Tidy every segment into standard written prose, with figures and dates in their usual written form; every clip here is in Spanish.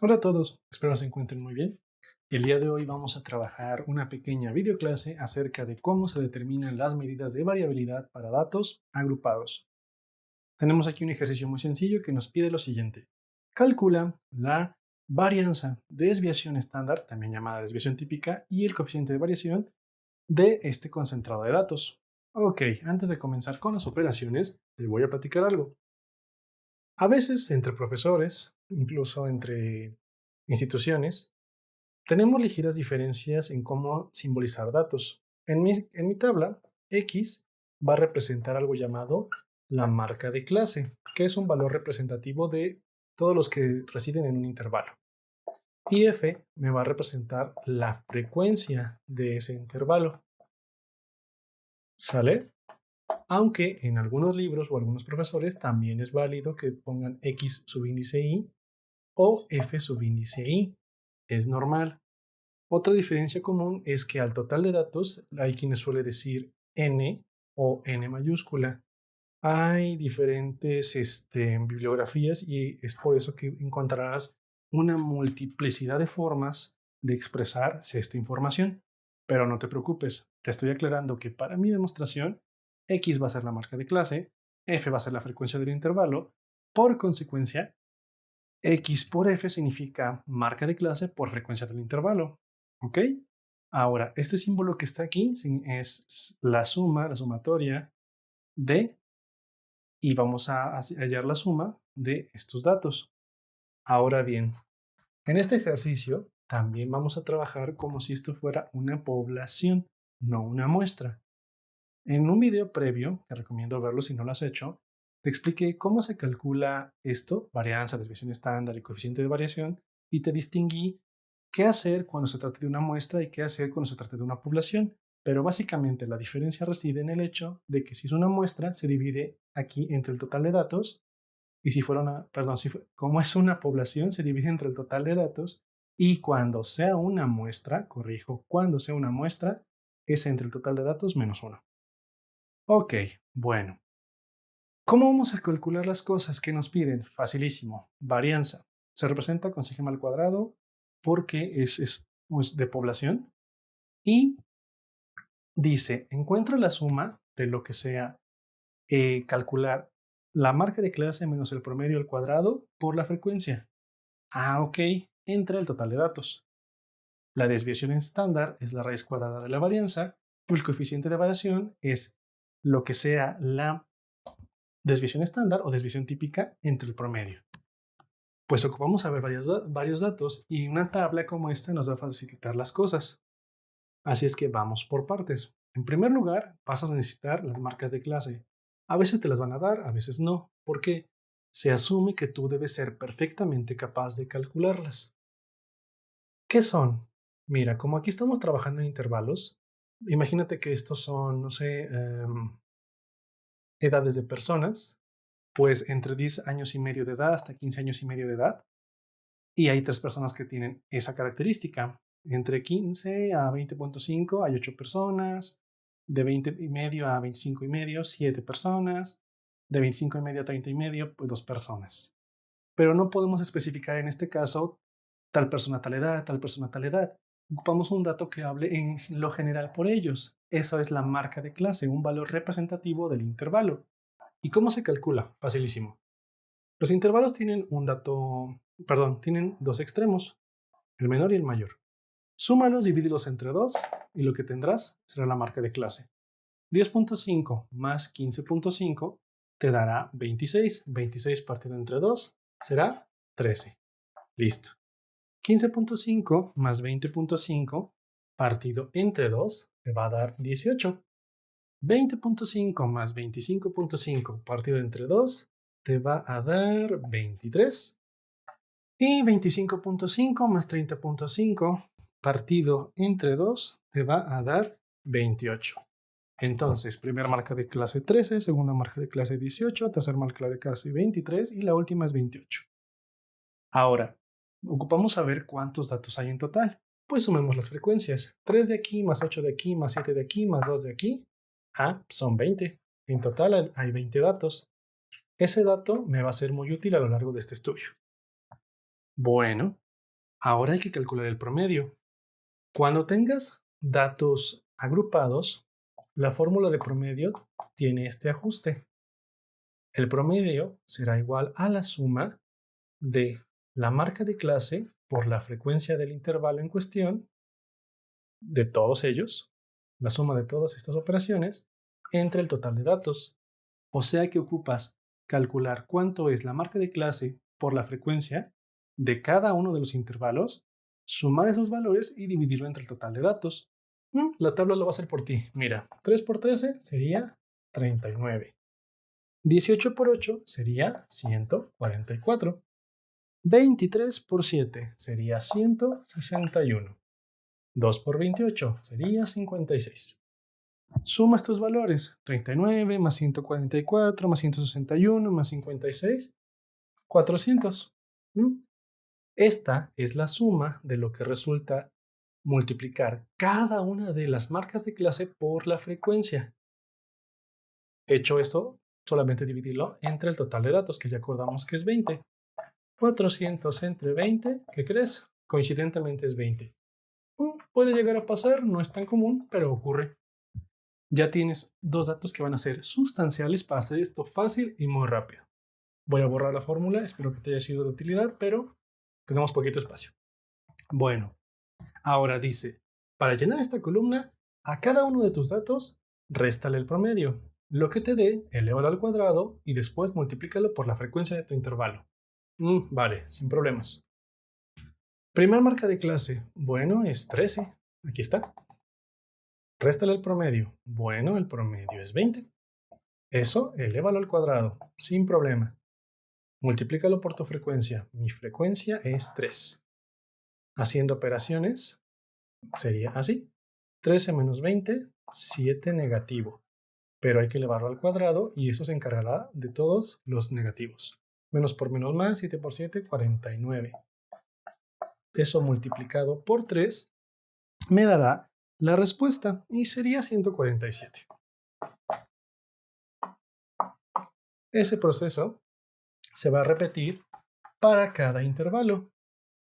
Hola a todos, espero se encuentren muy bien. El día de hoy vamos a trabajar una pequeña videoclase acerca de cómo se determinan las medidas de variabilidad para datos agrupados. Tenemos aquí un ejercicio muy sencillo que nos pide lo siguiente. Calcula la varianza, desviación estándar, también llamada desviación típica, y el coeficiente de variación de este concentrado de datos. Ok, antes de comenzar con las operaciones, te voy a platicar algo. A veces entre profesores, incluso entre instituciones, tenemos ligeras diferencias en cómo simbolizar datos. En mi tabla, X va a representar algo llamado la marca de clase, que es un valor representativo de todos los que residen en un intervalo. Y F me va a representar la frecuencia de ese intervalo. ¿Sale? Aunque en algunos libros o algunos profesores también es válido que pongan X subíndice Y o F subíndice Y. Es normal. Otra diferencia común es que al total de datos hay quienes suele decir N o N mayúscula. Hay diferentes bibliografías y es por eso que encontrarás una multiplicidad de formas de expresar esta información. Pero no te preocupes, te estoy aclarando que para mi demostración, X va a ser la marca de clase, F va a ser la frecuencia del intervalo, por consecuencia, X por F significa marca de clase por frecuencia del intervalo. ¿Ok? Ahora, este símbolo que está aquí es la suma, la sumatoria de, y vamos a hallar la suma de estos datos. Ahora bien, en este ejercicio también vamos a trabajar como si esto fuera una población, no una muestra. En un video previo, te recomiendo verlo si no lo has hecho, te expliqué cómo se calcula esto, varianza, desviación estándar y coeficiente de variación, y te distinguí qué hacer cuando se trata de una muestra y qué hacer cuando se trata de una población. Pero básicamente la diferencia reside en el hecho de que si es una muestra, se divide aquí entre el total de datos, y si fuera una, perdón, como es una población, se divide entre el total de datos, y cuando sea una muestra, corrijo, cuando sea una muestra, es entre el total de datos menos 1. Ok, bueno. ¿Cómo vamos a calcular las cosas que nos piden? Facilísimo. Varianza. Se representa con sigma al cuadrado porque es pues, de población. Y dice, encuentra la suma de lo que sea calcular la marca de clase menos el promedio al cuadrado por la frecuencia. Ah, ok. Entre el total de datos. La desviación estándar es la raíz cuadrada de la varianza. El coeficiente de variación es lo que sea la desviación estándar o desviación típica entre el promedio. Pues ocupamos saber varios datos y una tabla como esta nos va a facilitar las cosas. Así es que vamos por partes. En primer lugar, vas a necesitar las marcas de clase. A veces te las van a dar, a veces no, porque se asume que tú debes ser perfectamente capaz de calcularlas. ¿Qué son? Mira, como aquí estamos trabajando en intervalos, imagínate que estos son, no sé, edades de personas, pues entre 10 años y medio de edad hasta 15 años y medio de edad. Y hay 3 personas que tienen esa característica. Entre 15 a 20.5 hay 8 personas, de 20 y medio a 25 y medio, 7 personas, de 25 y medio a 30 y medio, pues 2 personas. Pero no podemos especificar en este caso tal persona tal edad, tal persona tal edad. Ocupamos un dato que hable en lo general por ellos. Esa es la marca de clase, un valor representativo del intervalo. ¿Y cómo se calcula? Facilísimo. Los intervalos tienen tienen dos extremos, el menor y el mayor. Súmalos, divídelos entre 2 y lo que tendrás será la marca de clase. 10.5 más 15.5 te dará 26. 26 partido entre 2 será 13. Listo. 15.5 más 20.5 partido entre 2 te va a dar 18. 20.5 más 25.5 partido entre 2 te va a dar 23. Y 25.5 más 30.5 partido entre 2 te va a dar 28. Entonces, primera marca de clase 13, segunda marca de clase 18, tercera marca de clase 23 y la última es 28. Ahora, ocupamos saber cuántos datos hay en total. Pues sumemos las frecuencias. 3 de aquí, más 8 de aquí, más 7 de aquí, más 2 de aquí. Son 20. En total hay 20 datos. Ese dato me va a ser muy útil a lo largo de este estudio. Bueno, Ahora hay que calcular el promedio. Cuando tengas datos agrupados, la fórmula de promedio tiene este ajuste. El promedio será igual a la suma de la marca de clase por la frecuencia del intervalo en cuestión, de todos ellos, la suma de todas estas operaciones, entre el total de datos. O sea que ocupas calcular cuánto es la marca de clase por la frecuencia de cada uno de los intervalos, sumar esos valores y dividirlo entre el total de datos. La tabla lo va a hacer por ti. Mira, 3 por 13 sería 39. 18 por 8 sería 144. 23 por 7 sería 161. 2 por 28 sería 56. Suma estos valores. 39 más 144 más 161 más 56. 400. Esta es la suma de lo que resulta multiplicar cada una de las marcas de clase por la frecuencia. Hecho esto, solamente dividirlo entre el total de datos, que ya acordamos que es 20. 400 entre 20, ¿qué crees? Coincidentemente es 20. Puede llegar a pasar, no es tan común, pero ocurre. Ya tienes dos datos que van a ser sustanciales para hacer esto fácil y muy rápido. Voy a borrar la fórmula, espero que te haya sido de utilidad, pero tenemos poquito espacio. Bueno, ahora dice, para llenar esta columna, a cada uno de tus datos, réstale el promedio. Lo que te dé, elévalo al cuadrado y después multiplícalo por la frecuencia de tu intervalo. Vale, sin problemas. Primer marca de clase, bueno, es 13. Aquí está. Réstale el promedio. Bueno, el promedio es 20. Eso, elévalo al cuadrado, sin problema. Multiplícalo por tu frecuencia. Mi frecuencia es 3. Haciendo operaciones, sería así. 13 menos 20, 7 negativo. Pero hay que elevarlo al cuadrado y eso se encargará de todos los negativos. Menos por menos más, 7 por 7, 49. Eso multiplicado por 3 me dará la respuesta y sería 147. Ese proceso se va a repetir para cada intervalo.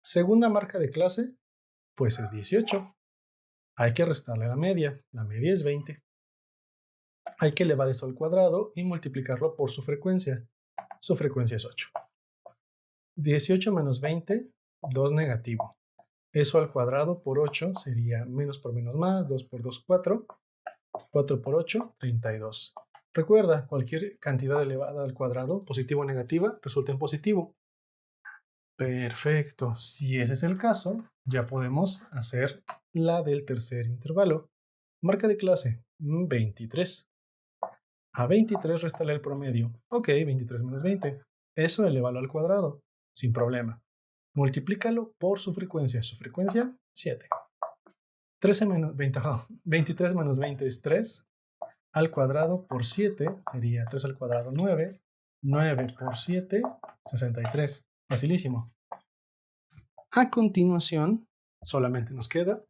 Segunda marca de clase, pues es 18. Hay que restarle la media es 20. Hay que elevar eso al cuadrado y multiplicarlo por su frecuencia. Su frecuencia es 8. 18 menos 20, 2 negativo. Eso al cuadrado por 8 sería menos por menos más, 2 por 2, 4. 4 por 8, 32. Recuerda, cualquier cantidad elevada al cuadrado, positiva o negativa, resulta en positivo. Perfecto. Si ese es el caso, ya podemos hacer la del tercer intervalo. Marca de clase, 23. A 23 réstale el promedio. Ok, 23 menos 20. Eso elévalo al cuadrado, sin problema. Multiplícalo por su frecuencia. Su frecuencia, 7. 13 menos 20, 23 menos 20 es 3. Al cuadrado por 7 sería 3 al cuadrado 9. 9 por 7, 63. Facilísimo. A continuación, solamente nos queda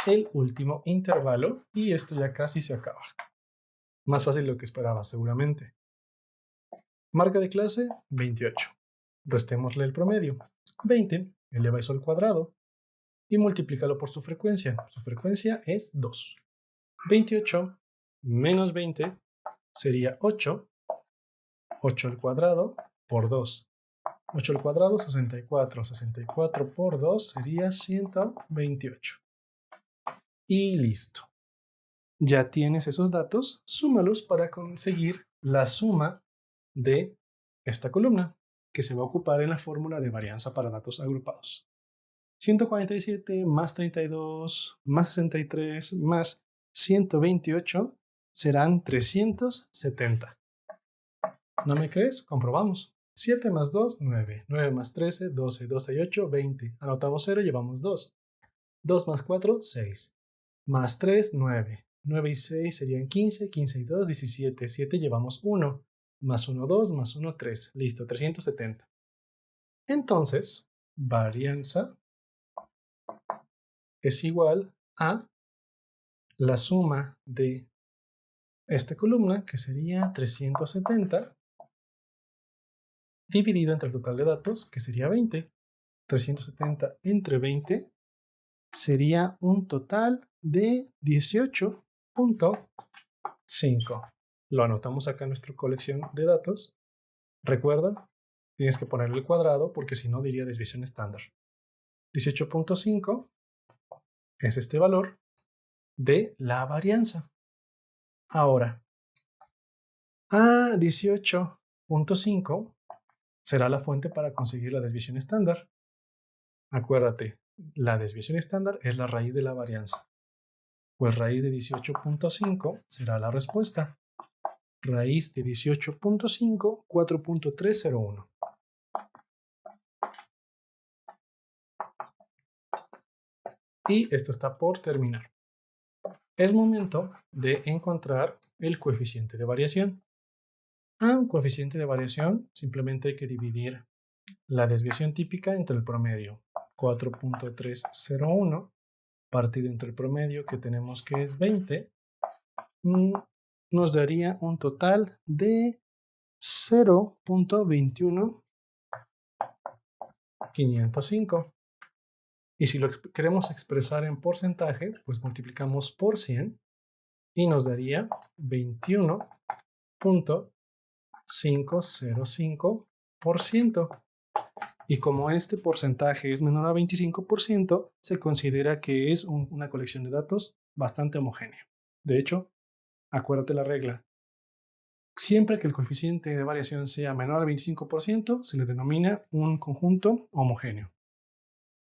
el último intervalo y esto ya casi se acaba. Más fácil de lo que esperaba, seguramente. Marca de clase, 28. Restémosle el promedio. 20, eleva eso al cuadrado y multiplícalo por su frecuencia. Su frecuencia es 2. 28 menos 20 sería 8. 8 al cuadrado por 2. 8 al cuadrado, 64. 64 por 2 sería 128. Y listo. Ya tienes esos datos, súmalos para conseguir la suma de esta columna, que se va a ocupar en la fórmula de varianza para datos agrupados. 147 más 32 más 63 más 128 serán 370. ¿No me crees? Comprobamos. 7 más 2, 9. 9 más 13, 12. 12 y 8, 20. Anotamos 0, llevamos 2. 2 más 4, 6. Más 3, 9. 9 y 6 serían 15. 15 y 2, 17. 7 llevamos 1. Más 1, 2. Más 1, 3. Listo, 370. Entonces, varianza es igual a la suma de esta columna, que sería 370, dividido entre el total de datos, que sería 20. 370 entre 20 sería un total de 18.5. Lo anotamos acá en nuestra colección de datos. Recuerda, tienes que ponerle el cuadrado porque si no diría desviación estándar. 18.5 es este valor de la varianza. Ahora, a 18.5 será la fuente para conseguir la desviación estándar. Acuérdate, la desviación estándar es la raíz de la varianza. Pues raíz de 18.5 será la respuesta. Raíz de 18.5, 4.301. Y esto está por terminar. Es momento de encontrar el coeficiente de variación. Un coeficiente de variación simplemente hay que dividir la desviación típica entre el promedio. 4.301 partido entre el promedio que tenemos que es 20 nos daría un total de 0.21505. Y si lo queremos expresar en porcentaje, pues multiplicamos por 100 y nos daría 21.505%. Y como este porcentaje es menor a 25%, se considera que es una colección de datos bastante homogénea. De hecho, acuérdate la regla. Siempre que el coeficiente de variación sea menor al 25%, se le denomina un conjunto homogéneo.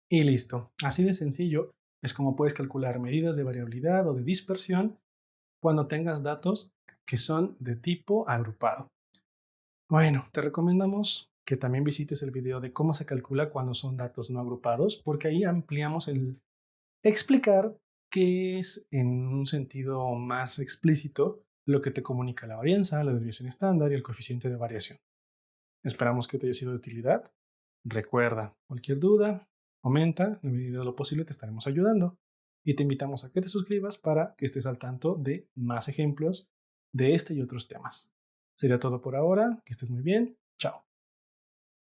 Y listo. Así de sencillo es como puedes calcular medidas de variabilidad o de dispersión cuando tengas datos que son de tipo agrupado. Bueno, te recomendamos que también visites el video de cómo se calcula cuando son datos no agrupados, porque ahí ampliamos el explicar qué es en un sentido más explícito lo que te comunica la varianza, la desviación estándar y el coeficiente de variación. Esperamos que te haya sido de utilidad. Recuerda, cualquier duda, comenta, en la medida de lo posible te estaremos ayudando. Y te invitamos a que te suscribas para que estés al tanto de más ejemplos de este y otros temas. Sería todo por ahora, que estés muy bien, chao.